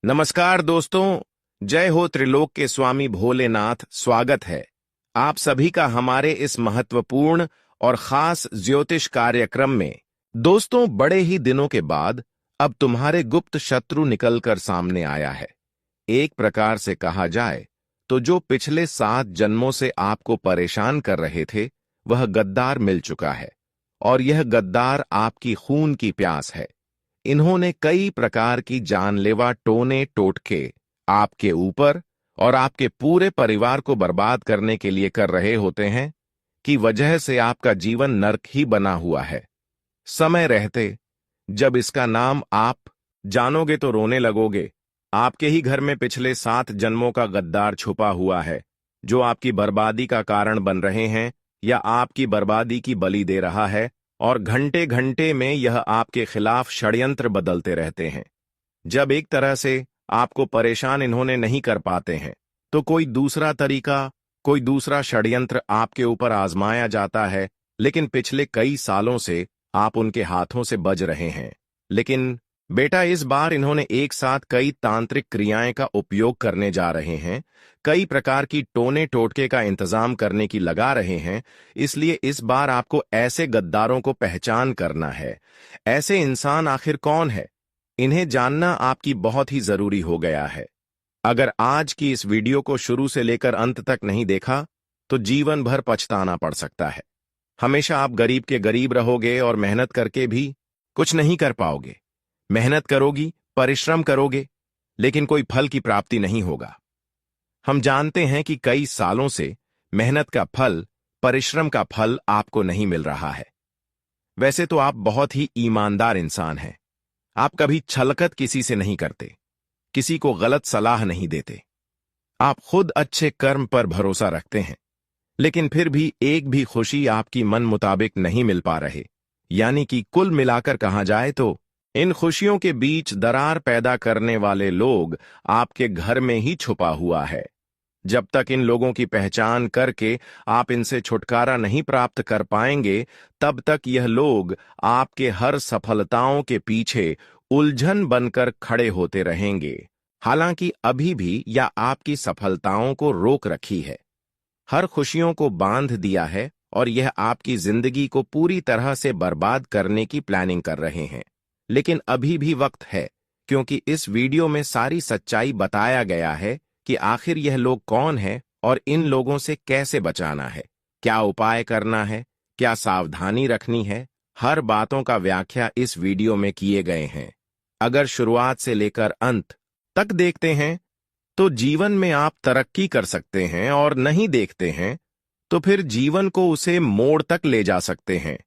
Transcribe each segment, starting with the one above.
नमस्कार दोस्तों। जय हो त्रिलोक के स्वामी भोलेनाथ। स्वागत है आप सभी का हमारे इस महत्वपूर्ण और खास ज्योतिष कार्यक्रम में। दोस्तों, बड़े ही दिनों के बाद अब तुम्हारे गुप्त शत्रु निकलकर सामने आया है। एक प्रकार से कहा जाए तो जो पिछले 7 जन्मों से आपको परेशान कर रहे थे, वह गद्दार मिल चुका है। और यह गद्दार आपकी खून की प्यास है। इन्होंने कई प्रकार की जानलेवा टोने टोटके आपके ऊपर और आपके पूरे परिवार को बर्बाद करने के लिए कर रहे होते हैं, कि वजह से आपका जीवन नर्क ही बना हुआ है। समय रहते जब इसका नाम आप जानोगे तो रोने लगोगे। आपके ही घर में पिछले 7 जन्मों का गद्दार छुपा हुआ है, जो आपकी बर्बादी का कारण बन रहे हैं या आपकी बर्बादी की बलि दे रहा है। और घंटे घंटे में यह आपके खिलाफ षड्यंत्र बदलते रहते हैं। जब एक तरह से आपको परेशान इन्होंने नहीं कर पाते हैं, तो कोई दूसरा तरीका, कोई दूसरा षड्यंत्र आपके ऊपर आजमाया जाता है। लेकिन पिछले कई सालों से आप उनके हाथों से बच रहे हैं। लेकिन बेटा, इस बार इन्होंने एक साथ कई तांत्रिक क्रियाएं का उपयोग करने जा रहे हैं, कई प्रकार की टोने टोटके का इंतजाम करने की लगा रहे हैं। इसलिए इस बार आपको ऐसे गद्दारों को पहचान करना है। ऐसे इंसान आखिर कौन है, इन्हें जानना आपकी बहुत ही जरूरी हो गया है। अगर आज की इस वीडियो को शुरू से लेकर अंत तक नहीं देखा, तो जीवन भर पछताना पड़ सकता है। हमेशा आप गरीब के गरीब रहोगे और मेहनत करके भी कुछ नहीं कर पाओगे। मेहनत करोगी, परिश्रम करोगे, लेकिन कोई फल की प्राप्ति नहीं होगा। हम जानते हैं कि कई सालों से मेहनत का फल, परिश्रम का फल आपको नहीं मिल रहा है। वैसे तो आप बहुत ही ईमानदार इंसान हैं। आप कभी छलकत किसी से नहीं करते, किसी को गलत सलाह नहीं देते। आप खुद अच्छे कर्म पर भरोसा रखते हैं। लेकिन फिर भी एक भी खुशी आपकी मन मुताबिक नहीं मिल पा रहे। यानी कि कुल मिलाकर कहा जाए तो इन खुशियों के बीच दरार पैदा करने वाले लोग आपके घर में ही छुपा हुआ है। जब तक इन लोगों की पहचान करके आप इनसे छुटकारा नहीं प्राप्त कर पाएंगे, तब तक यह लोग आपके हर सफलताओं के पीछे उलझन बनकर खड़े होते रहेंगे। हालांकि अभी भी यह आपकी सफलताओं को रोक रखी है, हर खुशियों को बांध दिया है, और यह आपकी जिंदगी को पूरी तरह से बर्बाद करने की प्लानिंग कर रहे हैं। लेकिन अभी भी वक्त है, क्योंकि इस वीडियो में सारी सच्चाई बताया गया है कि आखिर यह लोग कौन है और इन लोगों से कैसे बचाना है, क्या उपाय करना है, क्या सावधानी रखनी है। हर बातों का व्याख्या इस वीडियो में किए गए हैं। अगर शुरुआत से लेकर अंत तक देखते हैं तो जीवन में आप तरक्की कर सकते हैं, और नहीं देखते हैं तो फिर जीवन को उसे मोड़ तक ले जा सकते हैं,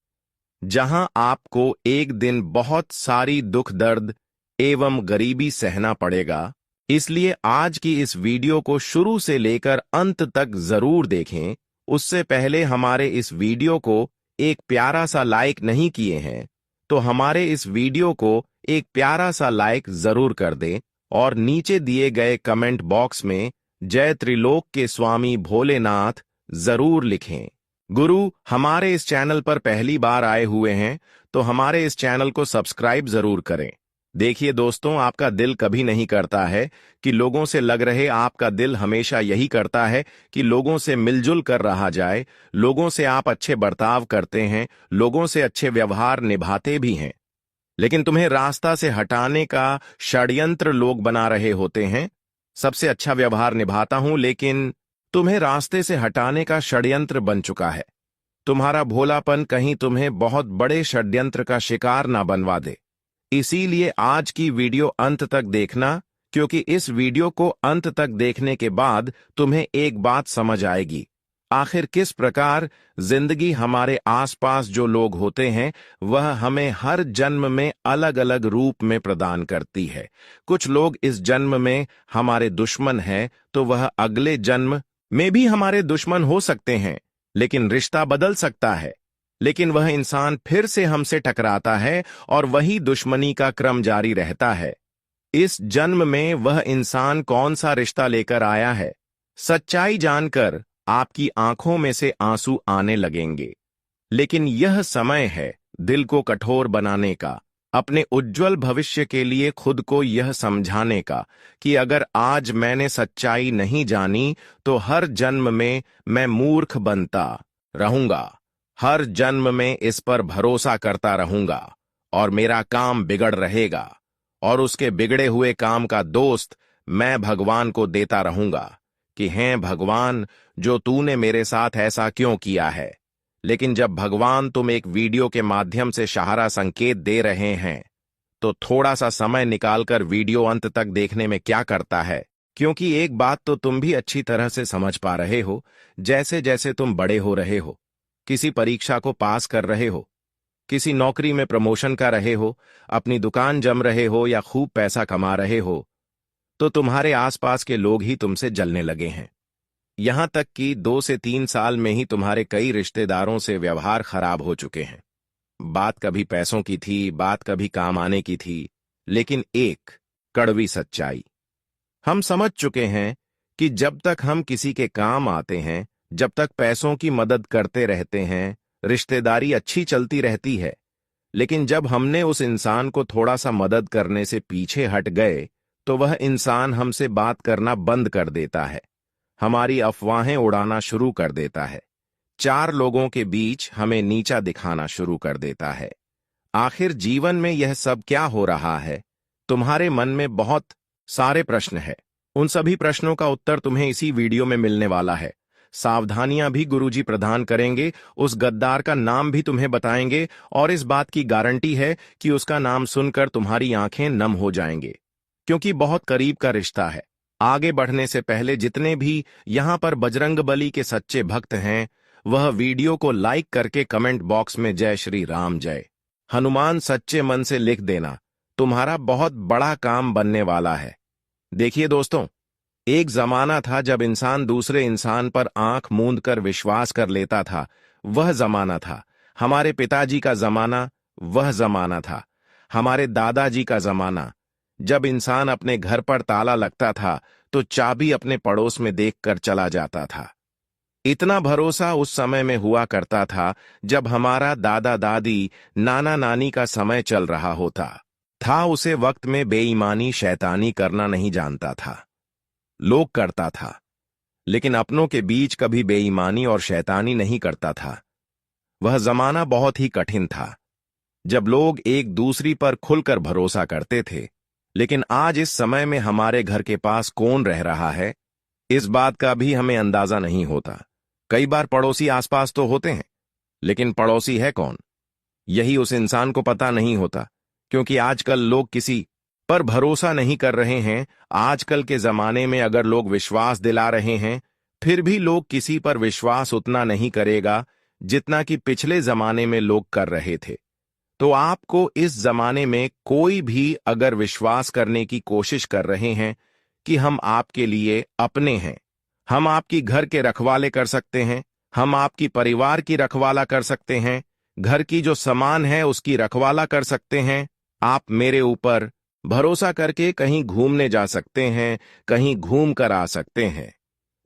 जहां आपको एक दिन बहुत सारी दुख दर्द एवं गरीबी सहना पड़ेगा। इसलिए आज की इस वीडियो को शुरू से लेकर अंत तक जरूर देखें। उससे पहले हमारे इस वीडियो को एक प्यारा सा लाइक नहीं किए हैं, तो हमारे इस वीडियो को एक प्यारा सा लाइक जरूर कर दें, और नीचे दिए गए कमेंट बॉक्स में जय त्रिलोक के स्वामी भोलेनाथ जरूर लिखें। गुरु, हमारे इस चैनल पर पहली बार आए हुए हैं तो हमारे इस चैनल को सब्सक्राइब जरूर करें। देखिए दोस्तों, आपका दिल कभी नहीं करता है कि लोगों से लग रहे, आपका दिल हमेशा यही करता है कि लोगों से मिलजुल कर रहा जाए। लोगों से आप अच्छे बर्ताव करते हैं, लोगों से अच्छे व्यवहार निभाते भी हैं, लेकिन तुम्हें रास्ता से हटाने का षड्यंत्र लोग बना रहे होते हैं। सबसे अच्छा व्यवहार निभाता हूं, लेकिन तुम्हें रास्ते से हटाने का षड्यंत्र बन चुका है। तुम्हारा भोलापन कहीं तुम्हें बहुत बड़े षड्यंत्र का शिकार ना बनवा दे। इसीलिए आज की वीडियो अंत तक देखना, क्योंकि इस वीडियो को अंत तक देखने के बाद तुम्हें एक बात समझ आएगी, आखिर किस प्रकार जिंदगी हमारे आसपास जो लोग होते हैं, वह हमें हर जन्म में अलग अलग रूप में प्रदान करती है। कुछ लोग इस जन्म में हमारे दुश्मन हैं, तो वह अगले जन्म में भी हमारे दुश्मन हो सकते हैं, लेकिन रिश्ता बदल सकता है। लेकिन वह इंसान फिर से हमसे टकराता है और वही दुश्मनी का क्रम जारी रहता है। इस जन्म में वह इंसान कौन सा रिश्ता लेकर आया है, सच्चाई जानकर आपकी आंखों में से आंसू आने लगेंगे। लेकिन यह समय है दिल को कठोर बनाने का, अपने उज्जवल भविष्य के लिए खुद को यह समझाने का कि अगर आज मैंने सच्चाई नहीं जानी तो हर जन्म में मैं मूर्ख बनता रहूंगा, हर जन्म में इस पर भरोसा करता रहूंगा और मेरा काम बिगड़ रहेगा और उसके बिगड़े हुए काम का दोस्त मैं भगवान को देता रहूंगा कि हैं भगवान, जो तूने मेरे साथ ऐसा क्यों किया है। लेकिन जब भगवान तुम एक वीडियो के माध्यम से सहारा संकेत दे रहे हैं तो थोड़ा सा समय निकालकर वीडियो अंत तक देखने में क्या करता है, क्योंकि एक बात तो तुम भी अच्छी तरह से समझ पा रहे हो, जैसे जैसे तुम बड़े हो रहे हो, किसी परीक्षा को पास कर रहे हो, किसी नौकरी में प्रमोशन कर रहे हो, अपनी दुकान जम रहे हो या खूब पैसा कमा रहे हो, तो तुम्हारे आसपास के लोग ही तुमसे जलने लगे हैं। यहां तक कि 2 से 3 साल में ही तुम्हारे कई रिश्तेदारों से व्यवहार खराब हो चुके हैं। बात कभी पैसों की थी, बात कभी काम आने की थी, लेकिन एक कड़वी सच्चाई हम समझ चुके हैं कि जब तक हम किसी के काम आते हैं, जब तक पैसों की मदद करते रहते हैं, रिश्तेदारी अच्छी चलती रहती है। लेकिन जब हमने उस इंसान को थोड़ा सा मदद करने से पीछे हट गए तो वह इंसान हमसे बात करना बंद कर देता है, हमारी अफवाहें उड़ाना शुरू कर देता है, 4 लोगों के बीच हमें नीचा दिखाना शुरू कर देता है। आखिर जीवन में यह सब क्या हो रहा है? तुम्हारे मन में बहुत सारे प्रश्न हैं। उन सभी प्रश्नों का उत्तर तुम्हें इसी वीडियो में मिलने वाला है। सावधानियां भी गुरुजी प्रदान करेंगे, उस गद्दार का नाम भी तुम्हें बताएंगे और इस बात की गारंटी है कि उसका नाम सुनकर तुम्हारी आंखें नम हो जाएंगे, क्योंकि बहुत करीब का रिश्ता है। आगे बढ़ने से पहले जितने भी यहां पर बजरंगबली के सच्चे भक्त हैं, वह वीडियो को लाइक करके कमेंट बॉक्स में जय श्री राम, जय हनुमान सच्चे मन से लिख देना। तुम्हारा बहुत बड़ा काम बनने वाला है। देखिए दोस्तों, एक जमाना था जब इंसान दूसरे इंसान पर आंख मूंद कर विश्वास कर लेता था। वह जमाना था हमारे पिताजी का जमाना, वह जमाना था हमारे दादाजी का जमाना, जब इंसान अपने घर पर ताला लगता था तो चाबी अपने पड़ोस में देखकर चला जाता था। इतना भरोसा उस समय में हुआ करता था जब हमारा दादा दादी, नाना नानी का समय चल रहा होता था। उसे वक्त में बेईमानी शैतानी करना नहीं जानता था, लोग करता था, लेकिन अपनों के बीच कभी बेईमानी और शैतानी नहीं करता था। वह जमाना बहुत ही कठिन था जब लोग एक दूसरी पर खुलकर भरोसा करते थे। लेकिन आज इस समय में हमारे घर के पास कौन रह रहा है, इस बात का भी हमें अंदाजा नहीं होता। कई बार पड़ोसी आसपास तो होते हैं, लेकिन पड़ोसी है कौन, यही उस इंसान को पता नहीं होता, क्योंकि आजकल लोग किसी पर भरोसा नहीं कर रहे हैं। आजकल के जमाने में अगर लोग विश्वास दिला रहे हैं, फिर भी लोग किसी पर विश्वास उतना नहीं करेगा जितना कि पिछले जमाने में लोग कर रहे थे। तो आपको इस जमाने में कोई भी अगर विश्वास करने की कोशिश कर रहे हैं कि हम आपके लिए अपने हैं, हम आपकी घर के रखवाले कर सकते हैं, हम आपकी परिवार की रखवाला कर सकते हैं, घर की जो सामान है उसकी रखवाला कर सकते हैं, आप मेरे ऊपर भरोसा करके कहीं घूमने जा सकते हैं, कहीं घूम कर आ सकते हैं,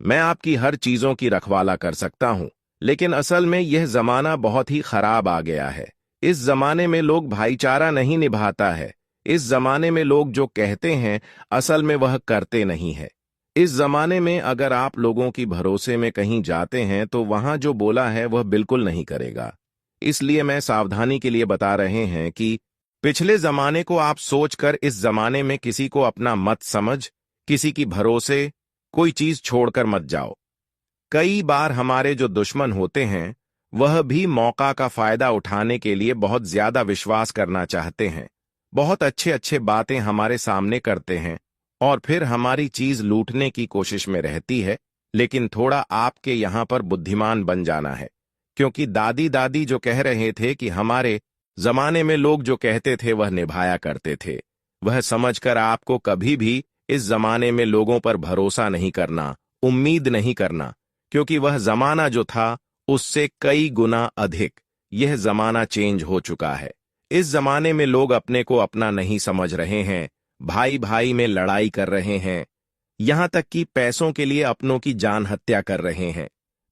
मैं आपकी हर चीजों की रखवाला कर सकता हूं। लेकिन असल में यह जमाना बहुत ही खराब आ गया है। इस जमाने में लोग भाईचारा नहीं निभाता है। इस जमाने में लोग जो कहते हैं असल में वह करते नहीं है। इस जमाने में अगर आप लोगों की भरोसे में कहीं जाते हैं तो वहां जो बोला है वह बिल्कुल नहीं करेगा। इसलिए मैं सावधानी के लिए बता रहे हैं कि पिछले जमाने को आप सोचकर इस जमाने में किसी को अपना मत समझ, किसी की भरोसे कोई चीज छोड़कर मत जाओ। कई बार हमारे जो दुश्मन होते हैं वह भी मौका का फायदा उठाने के लिए बहुत ज्यादा विश्वास करना चाहते हैं, बहुत अच्छे अच्छे बातें हमारे सामने करते हैं और फिर हमारी चीज लूटने की कोशिश में रहती है। लेकिन थोड़ा आपके यहां पर बुद्धिमान बन जाना है, क्योंकि दादी दादी जो कह रहे थे कि हमारे जमाने में लोग जो कहते थे वह निभाया करते थे, वह समझकर आपको कभी भी इस जमाने में लोगों पर भरोसा नहीं करना, उम्मीद नहीं करना, क्योंकि वह जमाना जो था उससे कई गुना अधिक यह जमाना चेंज हो चुका है। इस जमाने में लोग अपने को अपना नहीं समझ रहे हैं, भाई भाई में लड़ाई कर रहे हैं, यहां तक कि पैसों के लिए अपनों की जान हत्या कर रहे हैं।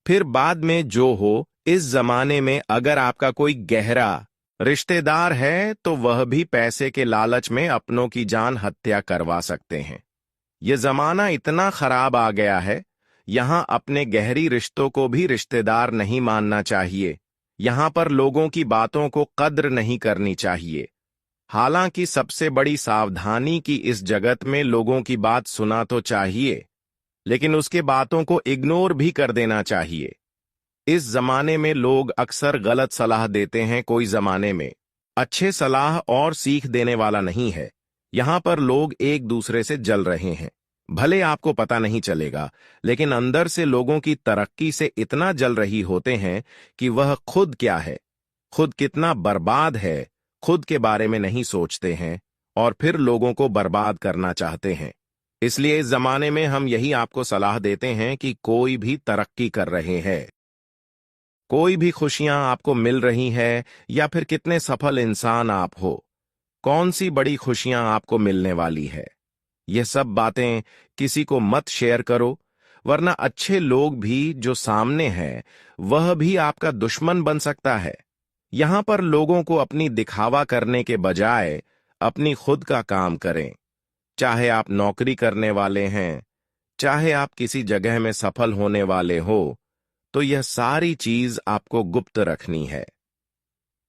फिर बाद में जो हो, इस जमाने में अगर आपका कोई गहरा रिश्तेदार है तो वह भी पैसे के लालच में अपनों की जान हत्या करवा सकते हैं। ये जमाना इतना खराब आ गया है, यहाँ अपने गहरी रिश्तों को भी रिश्तेदार नहीं मानना चाहिए। यहाँ पर लोगों की बातों को कद्र नहीं करनी चाहिए। हालांकि सबसे बड़ी सावधानी की इस जगत में लोगों की बात सुना तो चाहिए, लेकिन उसके बातों को इग्नोर भी कर देना चाहिए। इस जमाने में लोग अक्सर गलत सलाह देते हैं, कोई जमाने में अच्छे सलाह और सीख देने वाला नहीं है। यहां पर लोग एक दूसरे से जल रहे हैं। भले आपको पता नहीं चलेगा, लेकिन अंदर से लोगों की तरक्की से इतना जल रही होते हैं कि वह खुद क्या है, खुद कितना बर्बाद है, खुद के बारे में नहीं सोचते हैं और फिर लोगों को बर्बाद करना चाहते हैं। इसलिए इस जमाने में हम यही आपको सलाह देते हैं कि कोई भी तरक्की कर रहे हैं, कोई भी खुशियां आपको मिल रही है, या फिर कितने सफल इंसान आप हो, कौन सी बड़ी खुशियां आपको मिलने वाली है, ये सब बातें किसी को मत शेयर करो, वरना अच्छे लोग भी जो सामने हैं वह भी आपका दुश्मन बन सकता है। यहां पर लोगों को अपनी दिखावा करने के बजाय अपनी खुद का काम करें। चाहे आप नौकरी करने वाले हैं, चाहे आप किसी जगह में सफल होने वाले हो, तो यह सारी चीज आपको गुप्त रखनी है।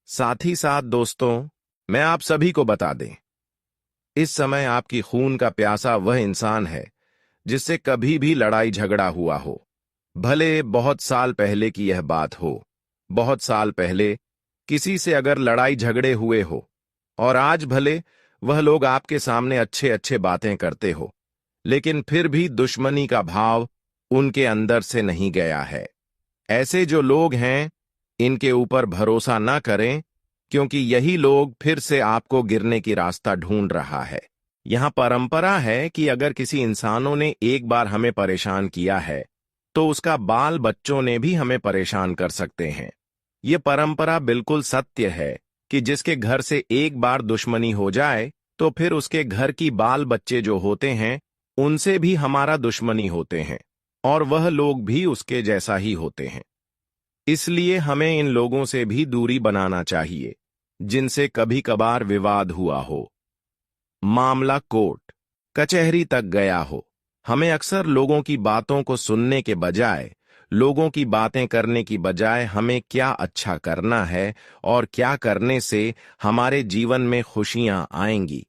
साथ ही साथ दोस्तों, मैं आप सभी को बता दें, इस समय आपकी खून का प्यासा वह इंसान है जिससे कभी भी लड़ाई झगड़ा हुआ हो। भले बहुत साल पहले की यह बात हो, बहुत साल पहले किसी से अगर लड़ाई झगड़े हुए हो, और आज भले वह लोग आपके सामने अच्छे अच्छे बातें करते हो, लेकिन फिर भी दुश्मनी का भाव उनके अंदर से नहीं गया है। ऐसे जो लोग हैं, इनके ऊपर भरोसा ना करें, क्योंकि यही लोग फिर से आपको गिरने की रास्ता ढूंढ रहा है। यहां परंपरा है कि अगर किसी इंसानों ने एक बार हमें परेशान किया है, तो उसका बाल बच्चों ने भी हमें परेशान कर सकते हैं। ये परंपरा बिल्कुल सत्य है कि जिसके घर से एक बार दुश्मनी हो जाए, तो फिर उसके घर की बाल बच्चे जो होते हैं, उनसे भी हमारा दुश्मनी होते हैं, और वह लोग भी उसके जैसा ही होते हैं। इसलिए हमें इन लोगों से भी दूरी बनाना चाहिए जिनसे कभी कभार विवाद हुआ हो, मामला कोर्ट कचहरी तक गया हो। हमें अक्सर लोगों की बातों को सुनने के बजाय, लोगों की बातें करने की बजाय हमें क्या अच्छा करना है और क्या करने से हमारे जीवन में खुशियां आएंगी,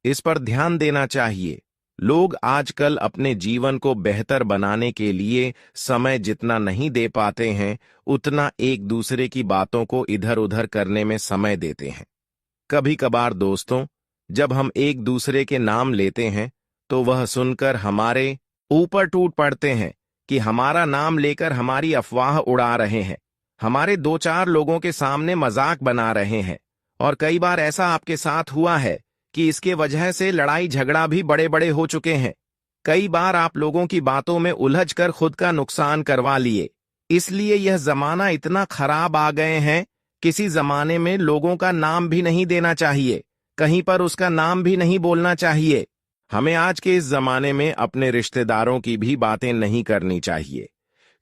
इस पर ध्यान देना चाहिए। लोग आजकल अपने जीवन को बेहतर बनाने के लिए समय जितना नहीं दे पाते हैं, उतना एक दूसरे की बातों को इधर उधर करने में समय देते हैं। कभी कभार दोस्तों, जब हम एक दूसरे के नाम लेते हैं, तो वह सुनकर हमारे ऊपर टूट पड़ते हैं कि हमारा नाम लेकर हमारी अफवाह उड़ा रहे हैं, हमारे दो चार लोगों के सामने मजाक बना रहे हैं। और कई बार ऐसा आपके साथ हुआ है कि इसके वजह से लड़ाई झगड़ा भी बड़े बड़े हो चुके हैं। कई बार आप लोगों की बातों में उलझकर खुद का नुकसान करवा लिए। इसलिए यह जमाना इतना खराब आ गए हैं, किसी जमाने में लोगों का नाम भी नहीं देना चाहिए, कहीं पर उसका नाम भी नहीं बोलना चाहिए। हमें आज के इस जमाने में अपने रिश्तेदारों की भी बातें नहीं करनी चाहिए,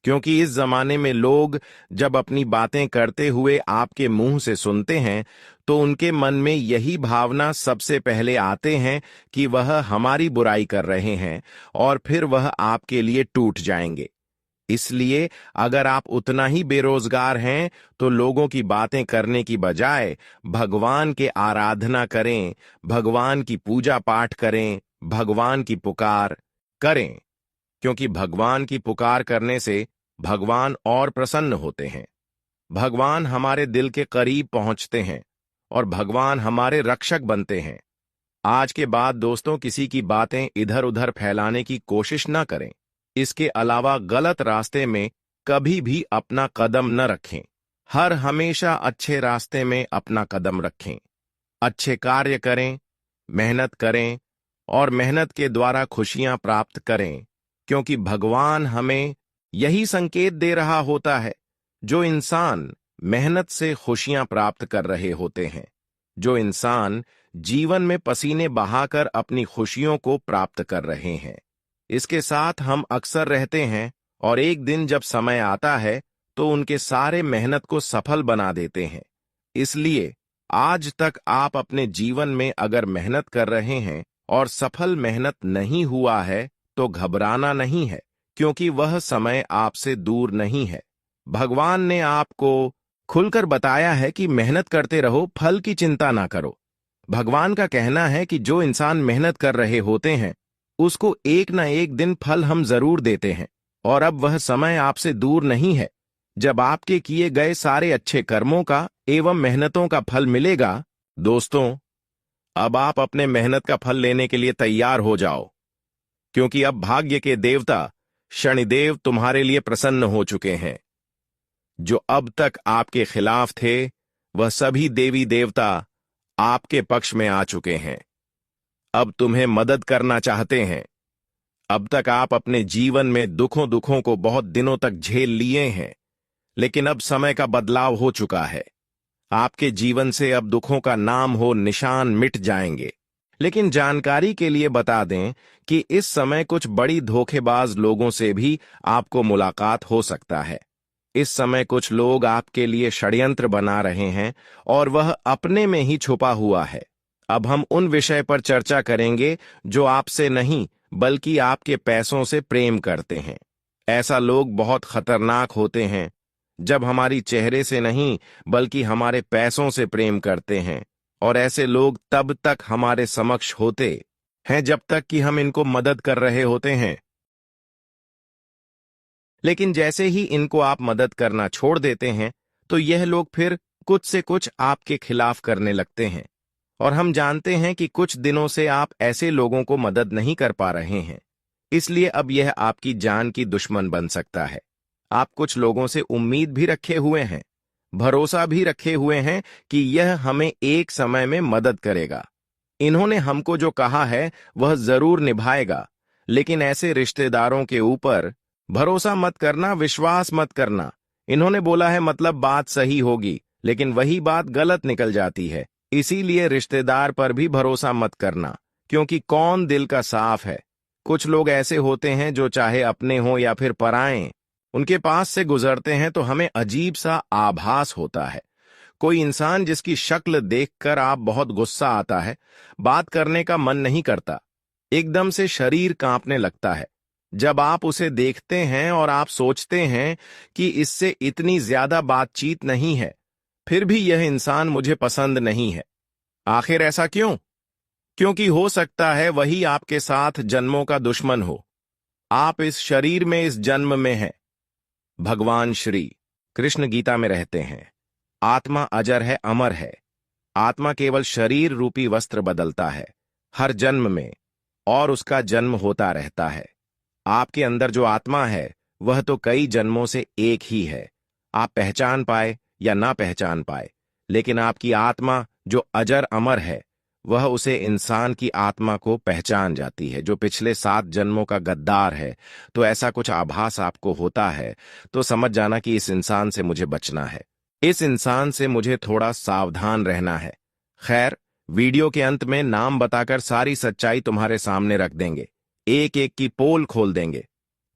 क्योंकि इस जमाने में लोग जब अपनी बातें करते हुए आपके मुंह से सुनते हैं, तो उनके मन में यही भावना सबसे पहले आते हैं कि वह हमारी बुराई कर रहे हैं, और फिर वह आपके लिए टूट जाएंगे। इसलिए अगर आप उतना ही बेरोजगार हैं, तो लोगों की बातें करने की बजाय भगवान के आराधना करें, भगवान की पूजा पाठ करें, भगवान की पुकार करें, क्योंकि भगवान की पुकार करने से भगवान और प्रसन्न होते हैं। भगवान हमारे दिल के करीब पहुंचते हैं और भगवान हमारे रक्षक बनते हैं। आज के बाद दोस्तों, किसी की बातें इधर उधर फैलाने की कोशिश न करें। इसके अलावा गलत रास्ते में कभी भी अपना कदम न रखें। हर हमेशा अच्छे रास्ते में अपना कदम रखें। अच्छे कार्य करें, मेहनत करें, और मेहनत के द्वारा खुशियां प्राप्त करें, क्योंकि भगवान हमें यही संकेत दे रहा होता है। जो इंसान मेहनत से खुशियां प्राप्त कर रहे होते हैं, जो इंसान जीवन में पसीने बहाकर अपनी खुशियों को प्राप्त कर रहे हैं, इसके साथ हम अक्सर रहते हैं, और एक दिन जब समय आता है तो उनके सारे मेहनत को सफल बना देते हैं। इसलिए आज तक आप अपने जीवन में अगर मेहनत कर रहे हैं और सफल मेहनत नहीं हुआ है तो घबराना नहीं है, क्योंकि वह समय आपसे दूर नहीं है। भगवान ने आपको खुलकर बताया है कि मेहनत करते रहो, फल की चिंता ना करो। भगवान का कहना है कि जो इंसान मेहनत कर रहे होते हैं उसको एक न एक दिन फल हम जरूर देते हैं, और अब वह समय आपसे दूर नहीं है जब आपके किए गए सारे अच्छे कर्मों का एवं मेहनतों का फल मिलेगा। दोस्तों, अब आप अपने मेहनत का फल लेने के लिए तैयार हो जाओ, क्योंकि अब भाग्य के देवता शनिदेव तुम्हारे लिए प्रसन्न हो चुके हैं। जो अब तक आपके खिलाफ थे वह सभी देवी देवता आपके पक्ष में आ चुके हैं। अब तुम्हें मदद करना चाहते हैं। अब तक आप अपने जीवन में दुखों को बहुत दिनों तक झेल लिए हैं, लेकिन अब समय का बदलाव हो चुका है। आपके जीवन से अब दुखों का नाम हो निशान मिट जाएंगे। लेकिन जानकारी के लिए बता दें कि इस समय कुछ बड़ी धोखेबाज लोगों से भी आपको मुलाकात हो सकता है। इस समय कुछ लोग आपके लिए षड्यंत्र बना रहे हैं और वह अपने में ही छुपा हुआ है। अब हम उन विषय पर चर्चा करेंगे जो आपसे नहीं बल्कि आपके पैसों से प्रेम करते हैं। ऐसा लोग बहुत खतरनाक होते हैं जब हमारी चेहरे से नहीं बल्कि हमारे पैसों से प्रेम करते हैं, और ऐसे लोग तब तक हमारे समक्ष होते हैं जब तक कि हम इनको मदद कर रहे होते हैं। लेकिन जैसे ही इनको आप मदद करना छोड़ देते हैं तो यह लोग फिर कुछ से कुछ आपके खिलाफ करने लगते हैं, और हम जानते हैं कि कुछ दिनों से आप ऐसे लोगों को मदद नहीं कर पा रहे हैं, इसलिए अब यह आपकी जान की दुश्मन बन सकता है। आप कुछ लोगों से उम्मीद भी रखे हुए हैं, भरोसा भी रखे हुए हैं कि यह हमें एक समय में मदद करेगा। इन्होंने हमको जो कहा है वह जरूर निभाएगा, लेकिन ऐसे रिश्तेदारों के ऊपर भरोसा मत करना, विश्वास मत करना। इन्होंने बोला है मतलब बात सही होगी, लेकिन वही बात गलत निकल जाती है। इसीलिए रिश्तेदार पर भी भरोसा मत करना, क्योंकि कौन दिल का साफ है। कुछ लोग ऐसे होते हैं जो चाहे अपने हों या फिर पराए, उनके पास से गुजरते हैं तो हमें अजीब सा आभास होता है। कोई इंसान जिसकी शक्ल देखकर आप बहुत गुस्सा आता है, बात करने का मन नहीं करता, एकदम से शरीर कांपने लगता है जब आप उसे देखते हैं, और आप सोचते हैं कि इससे इतनी ज्यादा बातचीत नहीं है, फिर भी यह इंसान मुझे पसंद नहीं है। आखिर ऐसा क्यों? क्योंकि हो सकता है वही आपके साथ जन्मों का दुश्मन हो। आप इस शरीर में इस जन्म में हैं। भगवान श्री कृष्ण गीता में रहते हैं, आत्मा अजर है, अमर है। आत्मा केवल शरीर रूपी वस्त्र बदलता है हर जन्म में, और उसका जन्म होता रहता है। आपके अंदर जो आत्मा है वह तो कई जन्मों से एक ही है। आप पहचान पाए या ना पहचान पाए, लेकिन आपकी आत्मा जो अजर अमर है वह उसे इंसान की आत्मा को पहचान जाती है जो पिछले 7 जन्मों का गद्दार है। तो ऐसा कुछ आभास आपको होता है तो समझ जाना कि इस इंसान से मुझे बचना है, इस इंसान से मुझे थोड़ा सावधान रहना है। खैर, वीडियो के अंत में नाम बताकर सारी सच्चाई तुम्हारे सामने रख देंगे, एक एक की पोल खोल देंगे।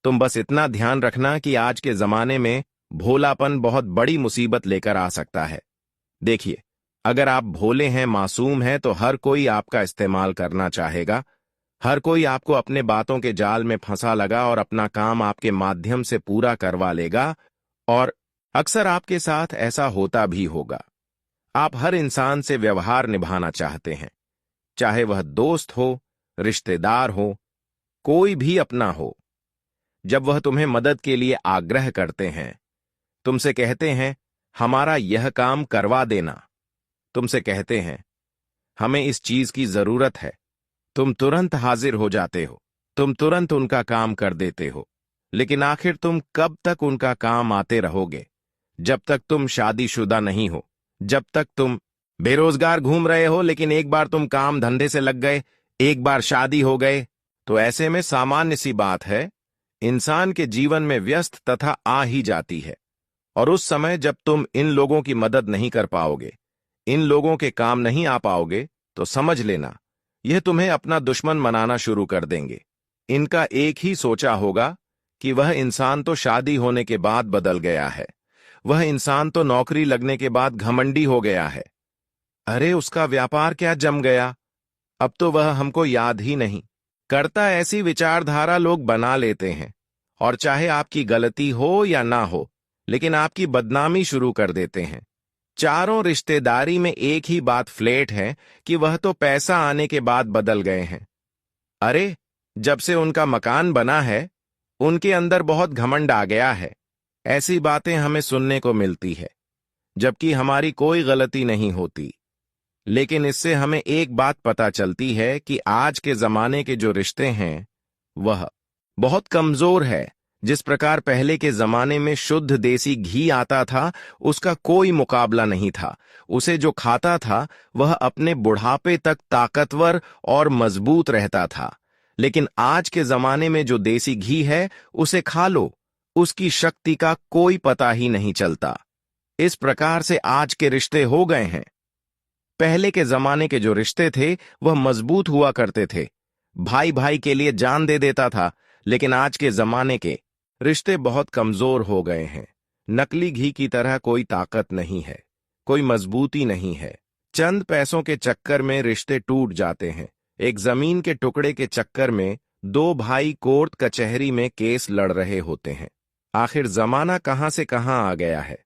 तुम बस इतना ध्यान रखना कि आज के जमाने में भोलापन बहुत बड़ी मुसीबत लेकर आ सकता है। देखिए, अगर आप भोले हैं, मासूम हैं, तो हर कोई आपका इस्तेमाल करना चाहेगा। हर कोई आपको अपने बातों के जाल में फंसा लगा और अपना काम आपके माध्यम से पूरा करवा लेगा, और अक्सर आपके साथ ऐसा होता भी होगा। आप हर इंसान से व्यवहार निभाना चाहते हैं, चाहे वह दोस्त हो, रिश्तेदार हो, कोई भी अपना हो। जब वह तुम्हें मदद के लिए आग्रह करते हैं, तुमसे कहते हैं हमारा यह काम करवा देना, तुमसे कहते हैं हमें इस चीज की जरूरत है, तुम तुरंत हाजिर हो जाते हो, तुम तुरंत उनका काम कर देते हो। लेकिन आखिर तुम कब तक उनका काम आते रहोगे? जब तक तुम शादीशुदा नहीं हो, जब तक तुम बेरोजगार घूम रहे हो, लेकिन एक बार तुम काम धंधे से लग गए, एक बार शादी हो गए, तो ऐसे में सामान्य सी बात है, इंसान के जीवन में व्यस्त तथा आ ही जाती है। और उस समय जब तुम इन लोगों की मदद नहीं कर पाओगे, इन लोगों के काम नहीं आ पाओगे, तो समझ लेना यह तुम्हें अपना दुश्मन मनाना शुरू कर देंगे। इनका एक ही सोचा होगा कि वह इंसान तो शादी होने के बाद बदल गया है, वह इंसान तो नौकरी लगने के बाद घमंडी हो गया है। अरे उसका व्यापार क्या जम गया, अब तो वह हमको याद ही नहीं करता। ऐसी विचारधारा लोग बना लेते हैं, और चाहे आपकी गलती हो या ना हो, लेकिन आपकी बदनामी शुरू कर देते हैं। चारों रिश्तेदारी में एक ही बात फ्लैट है कि वह तो पैसा आने के बाद बदल गए हैं। अरे, जब से उनका मकान बना है, उनके अंदर बहुत घमंड आ गया है। ऐसी बातें हमें सुनने को मिलती है, जबकि हमारी कोई गलती नहीं होती। लेकिन इससे हमें एक बात पता चलती है कि आज के जमाने के जो रिश्ते हैं, वह बहुत कमजोर है। जिस प्रकार पहले के जमाने में शुद्ध देसी घी आता था, उसका कोई मुकाबला नहीं था। उसे जो खाता था, वह अपने बुढ़ापे तक ताकतवर और मजबूत रहता था। लेकिन आज के जमाने में जो देसी घी है, उसे खा लो, उसकी शक्ति का कोई पता ही नहीं चलता। इस प्रकार से आज के रिश्ते हो गए हैं। पहले के जमाने के जो रिश्ते थे, वह मजबूत हुआ करते थे। भाई भाई के लिए जान दे देता था। लेकिन आज के जमाने के रिश्ते बहुत कमजोर हो गए हैं। नकली घी की तरह कोई ताकत नहीं है, कोई मजबूती नहीं है। चंद पैसों के चक्कर में रिश्ते टूट जाते हैं। एक जमीन के टुकड़े के चक्कर में दो भाई कोर्ट कचहरी में केस लड़ रहे होते हैं। आखिर जमाना कहां से कहां आ गया है।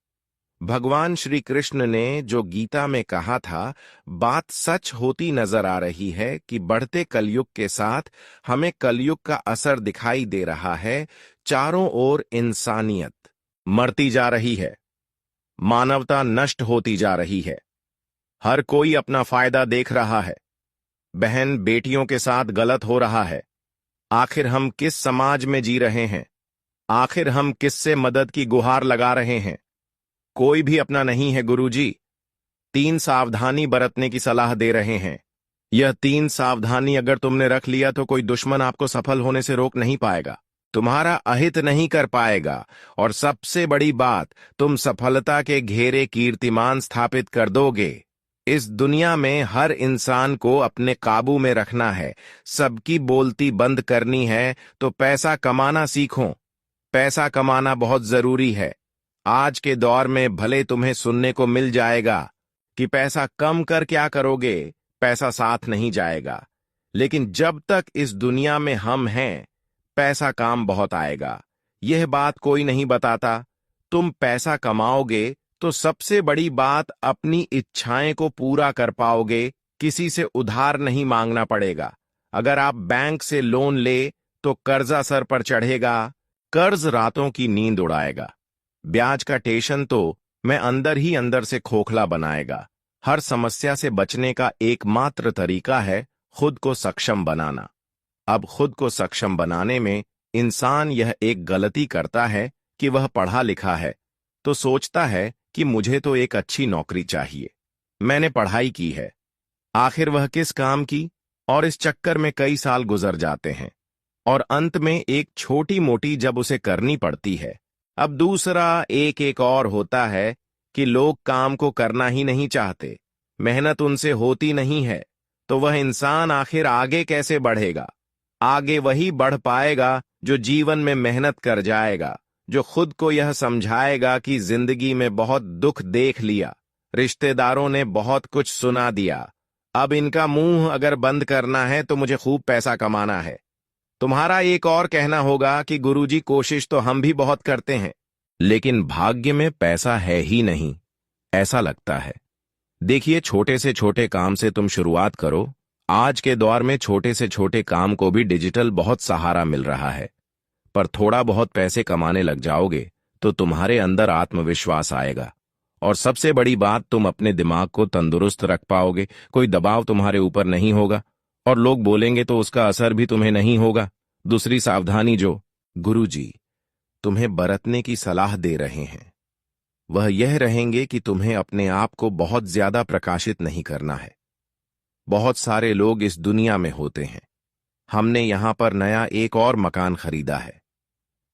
भगवान श्री कृष्ण ने जो गीता में कहा था, बात सच होती नजर आ रही है कि बढ़ते कलयुग के साथ हमें कलयुग का असर दिखाई दे रहा है। चारों ओर इंसानियत मरती जा रही है, मानवता नष्ट होती जा रही है। हर कोई अपना फायदा देख रहा है। बहन बेटियों के साथ गलत हो रहा है। आखिर हम किस समाज में जी रहे हैं? आखिर हम किससे मदद की गुहार लगा रहे हैं? कोई भी अपना नहीं है गुरुजी। 3 सावधानी बरतने की सलाह दे रहे हैं। यह 3 सावधानी अगर तुमने रख लिया तो कोई दुश्मन आपको सफल होने से रोक नहीं पाएगा, तुम्हारा अहित नहीं कर पाएगा, और सबसे बड़ी बात, तुम सफलता के घेरे कीर्तिमान स्थापित कर दोगे। इस दुनिया में हर इंसान को अपने काबू में रखना है, सबकी बोलती बंद करनी है, तो पैसा कमाना सीखो। पैसा कमाना बहुत जरूरी है। आज के दौर में भले तुम्हें सुनने को मिल जाएगा कि पैसा कम कर क्या करोगे, पैसा साथ नहीं जाएगा। लेकिन जब तक इस दुनिया में हम हैं, पैसा काम बहुत आएगा। यह बात कोई नहीं बताता। तुम पैसा कमाओगे तो सबसे बड़ी बात, अपनी इच्छाएं को पूरा कर पाओगे। किसी से उधार नहीं मांगना पड़ेगा। अगर आप बैंक से लोन ले तो कर्जा सर पर चढ़ेगा, कर्ज रातों की नींद उड़ाएगा। ब्याज का टेंशन तो मैं अंदर ही अंदर से खोखला बनाएगा। हर समस्या से बचने का एकमात्र तरीका है खुद को सक्षम बनाना। अब खुद को सक्षम बनाने में इंसान यह एक गलती करता है कि वह पढ़ा लिखा है तो सोचता है कि मुझे तो एक अच्छी नौकरी चाहिए, मैंने पढ़ाई की है। आखिर वह किस काम की? और इस चक्कर में कई साल गुजर जाते हैं, और अंत में एक छोटी मोटी जब उसे करनी पड़ती है। अब दूसरा एक और होता है कि लोग काम को करना ही नहीं चाहते, मेहनत उनसे होती नहीं है, तो वह इंसान आखिर आगे कैसे बढ़ेगा? आगे वही बढ़ पाएगा जो जीवन में मेहनत कर जाएगा, जो खुद को यह समझाएगा कि जिंदगी में बहुत दुख देख लिया, रिश्तेदारों ने बहुत कुछ सुना दिया, अब इनका मुंह अगर बंद करना है तो मुझे खूब पैसा कमाना है। तुम्हारा एक और कहना होगा कि गुरुजी कोशिश तो हम भी बहुत करते हैं, लेकिन भाग्य में पैसा है ही नहीं, ऐसा लगता है। देखिए, छोटे से छोटे काम से तुम शुरुआत करो। आज के दौर में छोटे से छोटे काम को भी डिजिटल बहुत सहारा मिल रहा है। पर थोड़ा बहुत पैसे कमाने लग जाओगे तो तुम्हारे अंदर आत्मविश्वास आएगा, और सबसे बड़ी बात, तुम अपने दिमाग को तंदुरुस्त रख पाओगे। कोई दबाव तुम्हारे ऊपर नहीं होगा, और लोग बोलेंगे तो उसका असर भी तुम्हें नहीं होगा। दूसरी सावधानी जो गुरुजी तुम्हें बरतने की सलाह दे रहे हैं, वह यह रहेंगे कि तुम्हें अपने आप को बहुत ज्यादा प्रकाशित नहीं करना है। बहुत सारे लोग इस दुनिया में होते हैं। हमने यहां पर नया एक और मकान खरीदा है।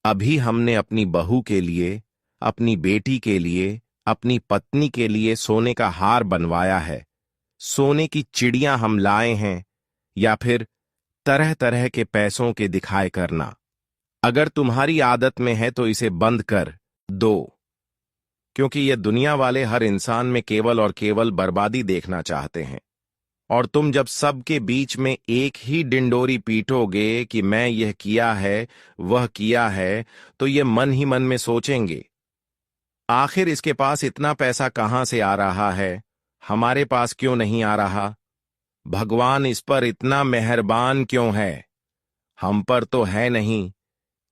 अभी हमने अपनी बहू के लिए, अपनी बेटी के लिए, अपनी पत्नी के लिए सोने का हार बनवाया है। सोने की चिड़ियां हम लाए हैं, या फिर तरह तरह के पैसों के दिखाए करना। अगर तुम्हारी आदत में है तो इसे बंद कर दो, क्योंकि ये दुनिया वाले हर इंसान में केवल और केवल बर्बादी देखना चाहते हैं। और तुम जब सबके बीच में एक ही डिंडोरी पीटोगे कि मैं यह किया है, वह किया है, तो ये मन ही मन में सोचेंगे, आखिर इसके पास इतना पैसा कहां से आ रहा है, हमारे पास क्यों नहीं आ रहा? भगवान इस पर इतना मेहरबान क्यों है? हम पर तो है नहीं,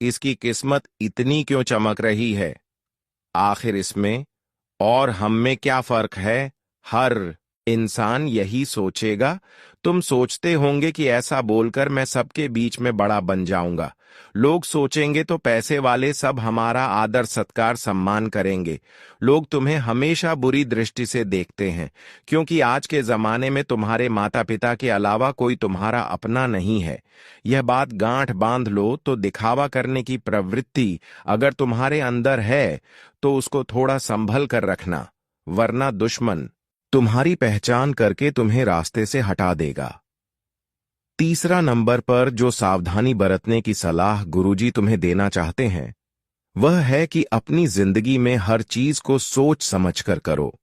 इसकी किस्मत इतनी क्यों चमक रही है? आखिर इसमें और हम में क्या फर्क है? हर इंसान यही सोचेगा। तुम सोचते होंगे कि ऐसा बोलकर मैं सबके बीच में बड़ा बन जाऊंगा। लोग सोचेंगे तो पैसे वाले सब हमारा आदर सत्कार सम्मान करेंगे। लोग तुम्हें हमेशा बुरी दृष्टि से देखते हैं, क्योंकि आज के जमाने में तुम्हारे माता पिता के अलावा कोई तुम्हारा अपना नहीं है। यह बात गांठ बांध लो तो दिखावा करने की प्रवृत्ति अगर तुम्हारे अंदर है तो उसको थोड़ा संभल कर रखना, वरना दुश्मन तुम्हारी पहचान करके तुम्हें रास्ते से हटा देगा। तीसरा नंबर पर जो सावधानी बरतने की सलाह गुरुजी तुम्हें देना चाहते हैं वह है कि अपनी जिंदगी में हर चीज को सोच समझकर करो।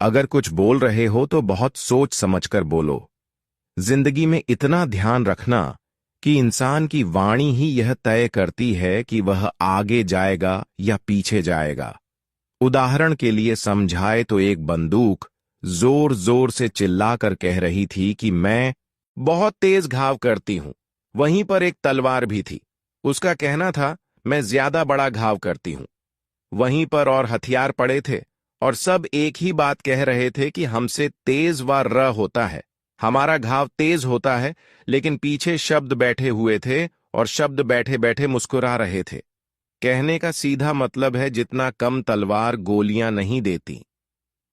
अगर कुछ बोल रहे हो तो बहुत सोच समझकर बोलो। जिंदगी में इतना ध्यान रखना कि इंसान की वाणी ही यह तय करती है कि वह आगे जाएगा या पीछे जाएगा। उदाहरण के लिए समझाए तो एक बंदूक जोर जोर से चिल्लाकर कह रही थी कि मैं बहुत तेज घाव करती हूं। वहीं पर एक तलवार भी थी, उसका कहना था मैं ज्यादा बड़ा घाव करती हूं। वहीं पर और हथियार पड़े थे और सब एक ही बात कह रहे थे कि हमसे तेज व र होता है, हमारा घाव तेज होता है। लेकिन पीछे शब्द बैठे हुए थे और शब्द बैठे बैठे मुस्कुरा रहे थे। कहने का सीधा मतलब है जितना कम तलवार गोलियां नहीं देती,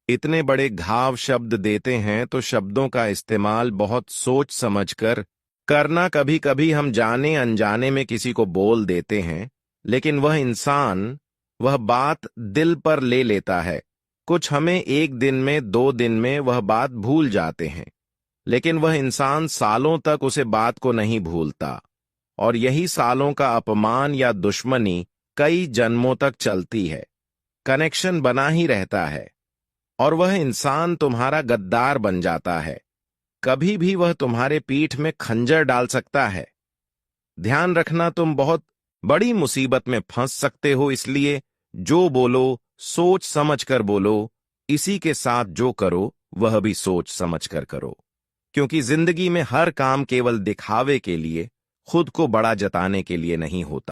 इतने बड़े घाव शब्द देते हैं। तो शब्दों का इस्तेमाल बहुत सोच समझकर करना। कभी कभी हम जाने अनजाने में किसी को बोल देते हैं, लेकिन वह इंसान वह बात दिल पर ले लेता है। कुछ हमें एक दिन में 2 दिन में वह बात भूल जाते हैं, लेकिन वह इंसान सालों तक उसे बात को नहीं भूलता। और यही सालों का अपमान या दुश्मनी कई जन्मों तक चलती है। कनेक्शन बना ही रहता है और वह इंसान तुम्हारा गद्दार बन जाता है। कभी भी वह तुम्हारे पीठ में खंजर डाल सकता है। ध्यान रखना, तुम बहुत बड़ी मुसीबत में फंस सकते हो। इसलिए जो बोलो सोच समझकर बोलो। इसी के साथ जो करो वह भी सोच समझकर करो, क्योंकि जिंदगी में हर काम केवल दिखावे के लिए, खुद को बड़ा जताने के लिए नहीं होता।